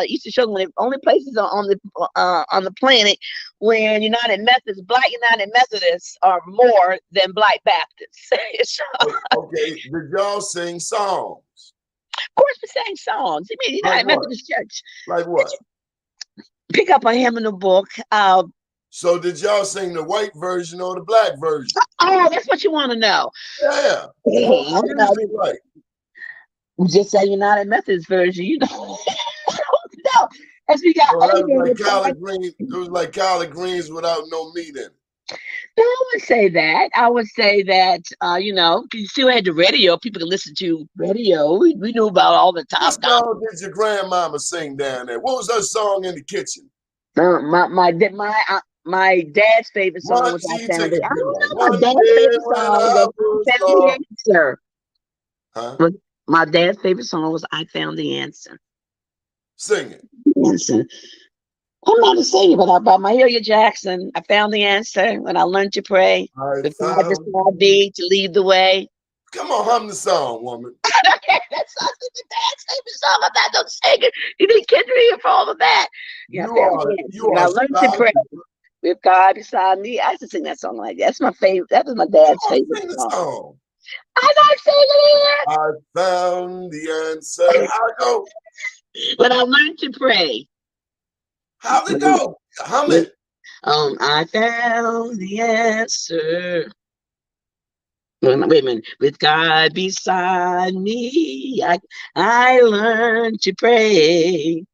Eastern Shore, one of the only places on the planet where Black United Methodists are more than Black Baptists. Okay, did y'all sing songs? Of course, we sang songs. You mean United Methodist Church? Like what? Pick up a hymn in the book. So did y'all sing the white version or the Black version? Oh, that's what you want to know. Yeah. Right. We just say United Methodist version, No, as we got older. It was like collard greens without no meat in it. No, I would say that. I would say that, 'cause you still had the radio. People could listen to radio. We knew about all the What top guys. song did your grandmama sing down there? What was her song in the kitchen? My dad's favorite song One, was "I see, Found take It." it I to don't me. know. My One dad's day favorite when song I was was "I Found the lost. Answer." Huh? Was My dad's favorite song was "I Found the Answer." Sing it. Answer. I'm not a singer, but by Mahalia Jackson, I found the answer when I learned to pray. I If God found. beside me to lead the way. Come on, hum the song, woman. That song is the dad's favorite song. I'm not no singer. You need Kendra here for all of that. Yeah, I found the answer You when I are learned to pray. shocking. With God beside me, I used to sing that song like that. That's my favorite. That was my Come dad's on, favorite sing the song. song. I'm not singing I found the answer. How it go? it. When I learned to pray. How'd it go? Hum With, it. I found the answer. Wait a minute. With God beside me, I learned to pray.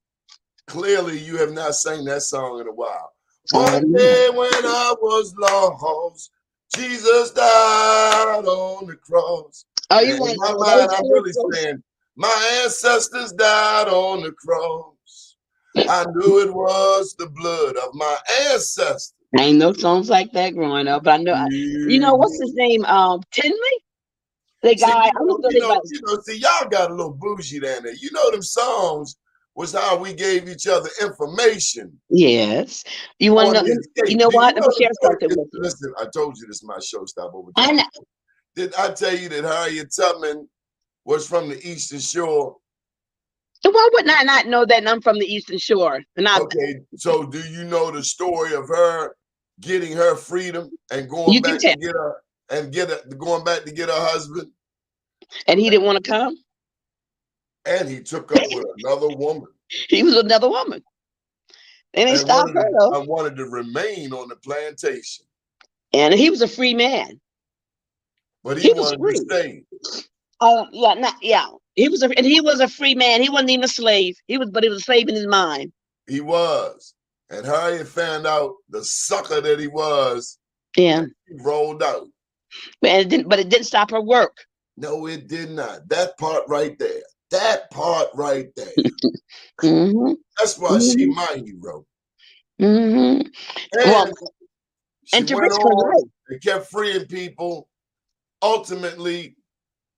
Clearly, you have not sang that song in a while. Oh, One day when I was lost, Jesus died on the cross. you And in want my those mind, I'm really spirituals? saying, my ancestors died on the cross. I knew it was the blood of my ancestors. I ain't no songs like that growing up, but I know. What's his name? Tinley. The See, guy. I don't know about. see, y'all got a little bougie down there. You know them songs was how we gave each other information Yes. You want on to know? the You escape. know Do you what? Let know me the share story? something with you. Listen, I told you this is my showstopper over I time. know. Did I tell you that Harriet Tubman was from the Eastern Shore? Why wouldn't I not know that? And I'm from the Eastern Shore, and Okay, so do you know the story of her getting her freedom and you going can back tell. to get her going back to get her husband? And he didn't want to come. And he took up with another woman. He was another woman. They didn't And stop her though. I wanted to remain on the plantation. And he was a free man. But he He was wanted to free. stay. Yeah. He was a free man. He wasn't even a slave. But he was a slave in his mind. He was. And Harriet found out the sucker that he was. Yeah. He rolled out. But it didn't stop her work. No, it did not. That part right there. That part right there. Mm-hmm. That's why she my hero. Mm-hmm. Well, And she and to went risk her on life. and kept freeing people. Ultimately,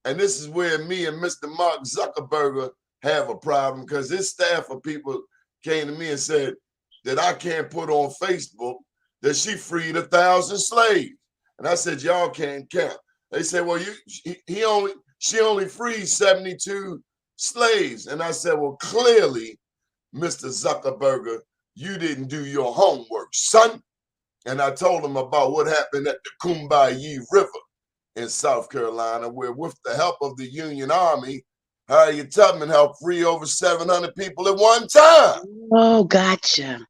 and this is where me and Mr. Mark Zuckerberg have a problem, because his staff of people came to me and said that I can't put on Facebook that she freed 1,000 slaves. And I said, y'all can't count. They said, well, she only freed 72 slaves. And I said, well, clearly, Mr. Zuckerberg, you didn't do your homework, son. And I told him about what happened at the Kumbaya River in South Carolina, where with the help of the Union Army, Harriet Tubman helped free over 700 people at one time. Oh, gotcha.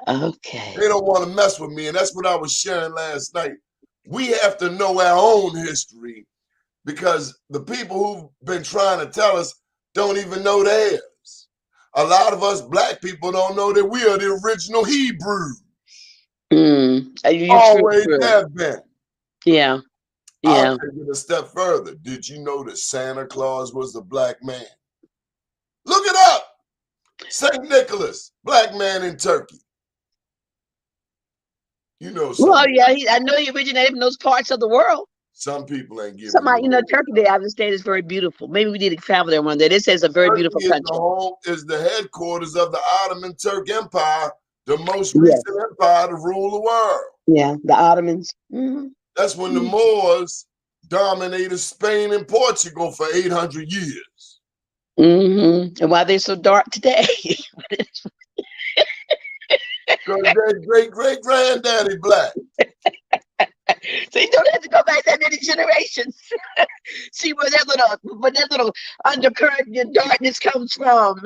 Okay. They don't want to mess with me, and that's what I was sharing last night. We have to know our own history, because the people who've been trying to tell us don't even know theirs. A lot of us black people don't know that we are the original Hebrews. Always have been. Yeah. I'll take it a step further. Did you know that Santa Claus was a black man? Look it up. St. Nicholas, black man in Turkey. You know something. Well, yeah, I know he originated from those parts of the world. Some people ain't giving Turkey, they understand is very beautiful. Maybe we need to travel there one day. This is a very beautiful country. Is the headquarters of the Ottoman Turk Empire, the most recent empire to rule the world. Yeah, the Ottomans. Mm-hmm. That's when the Moors dominated Spain and Portugal for 800 years. Mm-hmm. And why they're so dark today? Because their great-great-granddaddy black. So you don't have to go back that many generations. See where that little undercurrent and darkness comes from,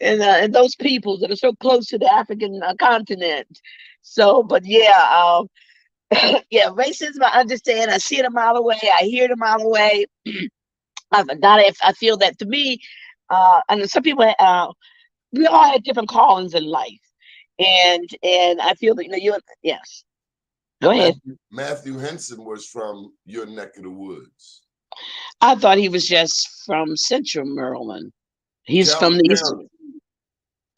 and those peoples that are so close to the African continent. So, but yeah, yeah, racism. I understand. I see it a mile away. I hear it a mile away. I feel that to me, and some people, we all had different callings in life, and I feel that yes. Go ahead. Matthew Henson was from your neck of the woods. I thought he was just from Central Maryland. He's from Calvin the County. Eastern.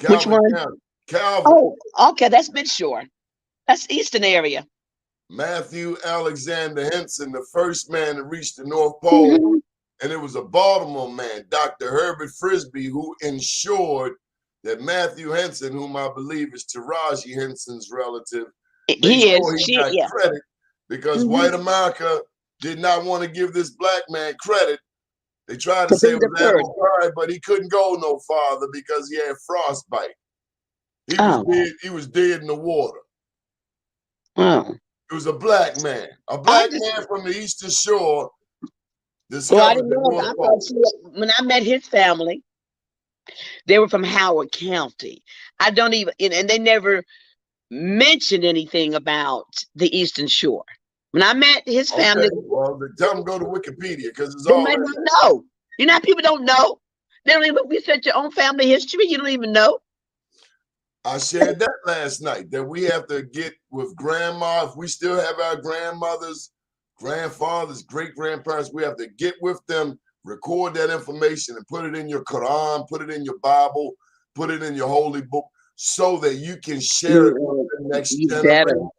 Which Calvin one? County. Calvin. Oh, okay. That's Midshore. That's Eastern area. Matthew Alexander Henson, the first man to reach the North Pole. And it was a Baltimore man, Dr. Herbert Frisbee, who ensured that Matthew Henson, whom I believe is Taraji Henson's relative, made sure he got credit because white America did not want to give this black man credit. They tried to say it was Admiral Byrd, but he couldn't go no farther because he had frostbite. He was dead in the water. Oh. It was a black man from the Eastern Shore. Well, I didn't know. When I met his family, they were from Howard County. I don't even, and they never mentioned anything about the Eastern Shore. When I met his family, well, tell them go to Wikipedia because it's they all. might not know. You know, people don't know. They don't even research your own family history. You don't even know. I shared that last night that we have to get with grandma. If we still have our grandmothers, grandfathers, great grandparents, we have to get with them, record that information, and put it in your Quran, put it in your Bible, put it in your holy book, so that you can share it with the next generation.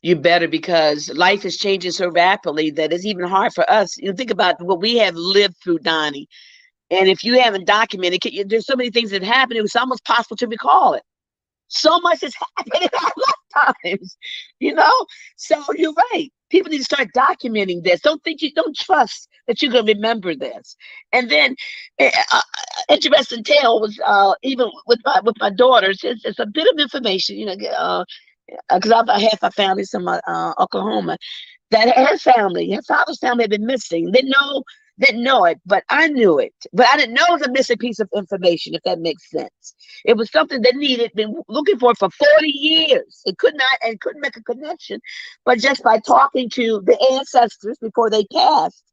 You better, because life is changing so rapidly that it's even hard for us. You think about what we have lived through, Donnie, and if you haven't documented, there's so many things that happened. It was almost possible to recall it. So much has happened in our lifetimes, you know? So you're right. People need to start documenting this. Don't trust that you're going to remember this. And then, interesting tale was even with my daughters, it's a bit of information, you know, because I have my family from Oklahoma, that her father's family had been missing. Didn't know it, but I knew it. But I didn't know it was a missing piece of information, if that makes sense. It was something they been looking for 40 years. It couldn't make a connection. But just by talking to the ancestors before they passed,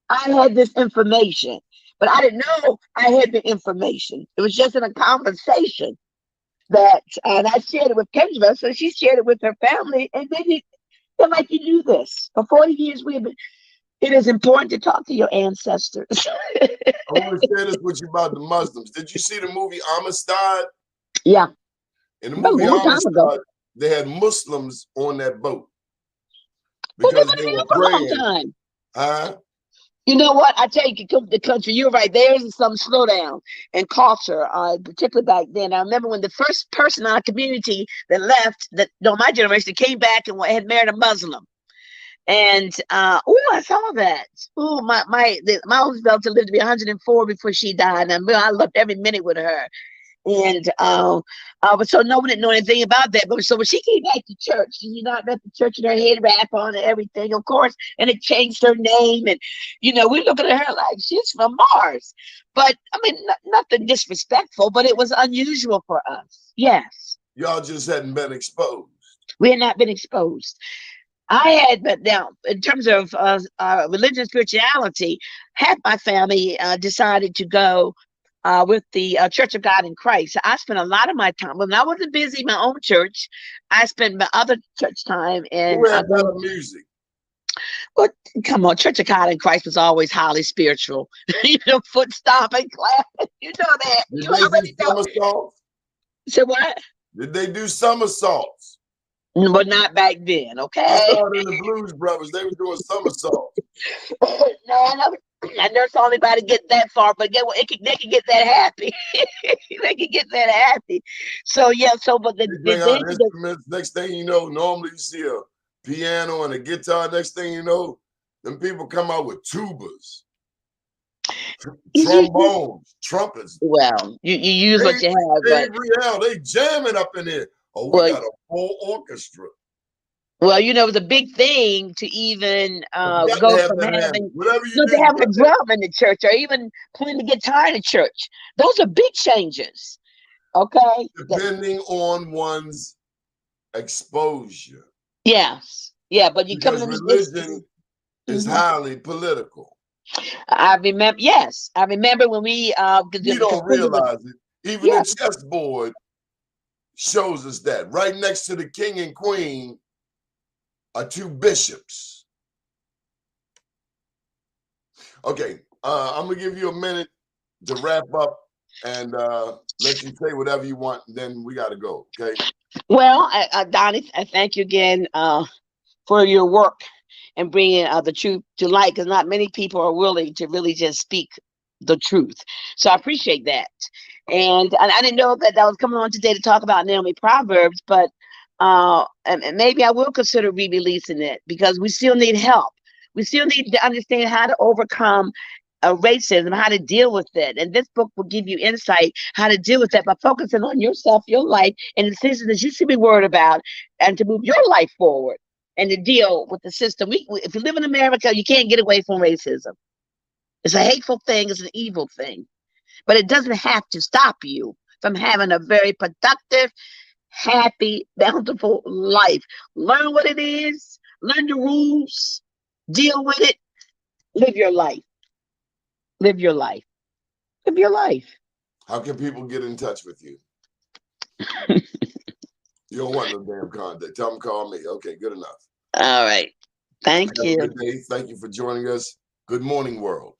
I had this information. But I didn't know I had the information. It was just in a conversation and I shared it with Kendra, so she shared it with her family, and they're like, you knew this. For 40 years, it is important to talk to your ancestors. I want to share this with you about the Muslims. Did you see the movie Amistad? Yeah. In the movie Amistad, they had Muslims on that boat because they were praying. You know what? I tell you, the country, you're right. There's some slowdown in culture, particularly back then. I remember when the first person in our community that left, my generation, came back and had married a Muslim. And I saw that. Oh, my oldest daughter lived to be 104 before she died, and I loved every minute with her. And so no one didn't know anything about that. But so when she came back to church, you know, I got the church and her head wrap on and everything, of course, and it changed her name. And you know, we looking at her like she's from Mars. But I mean, nothing disrespectful, but it was unusual for us. Yes. Y'all just hadn't been exposed. We had not been exposed. I had, but now in terms of religion and spirituality, half my family decided to go with the Church of God in Christ. I spent a lot of my time, when I wasn't busy in my own church, I spent my other church time in music. Well, come on, Church of God in Christ was always highly spiritual. You know, foot stomping, clapping. You know that. Did you they already do somersaults? So what? Did they do somersaults? But not back then, okay? I saw it in the Blues Brothers. They were doing somersaults. No, I never saw anybody get that far, but get what? They can get that happy. They can get that happy. So yeah, but the instruments. Next thing you know, normally you see a piano and a guitar. Next thing you know, them people come out with tubas, trombones, trumpets. Well, you use what you have. But they jamming up in there. Oh, we got a full orchestra. Well, you know, it was a big thing to even go from having to have a drum in the church, or even playing the guitar in the church. Those are big changes. Okay. Depending on one's exposure. Yes. Yeah, but you come in religion is highly political. I remember. Yes, I remember when we. You don't realize it. Even the chessboard shows us that right next to the king and queen are two bishops. Okay, I'm gonna give you a minute to wrap up and let you say whatever you want, and then we gotta go. Okay. Well, Donnie, I thank you again for your work and bringing the truth to light, because not many people are willing to really just speak the truth. So I appreciate that. And I didn't know that I was coming on today to talk about Naomi Proverbs, but and maybe I will consider re-releasing it, because we still need help. We still need to understand how to overcome racism, how to deal with it. And this book will give you insight how to deal with that by focusing on yourself, your life, and the decisions that you should be worried about, and to move your life forward and to deal with the system. If you live in America, you can't get away from racism. It's a hateful thing, it's an evil thing, but it doesn't have to stop you from having a very productive, happy, bountiful life. Learn what it is, learn the rules, deal with it, live your life. Live your life. Live your life. How can people get in touch with you? You don't want no damn contact. Tell them call me. Okay, good enough. All right. Thank Have you. a good day. Thank you for joining us. Good morning, world.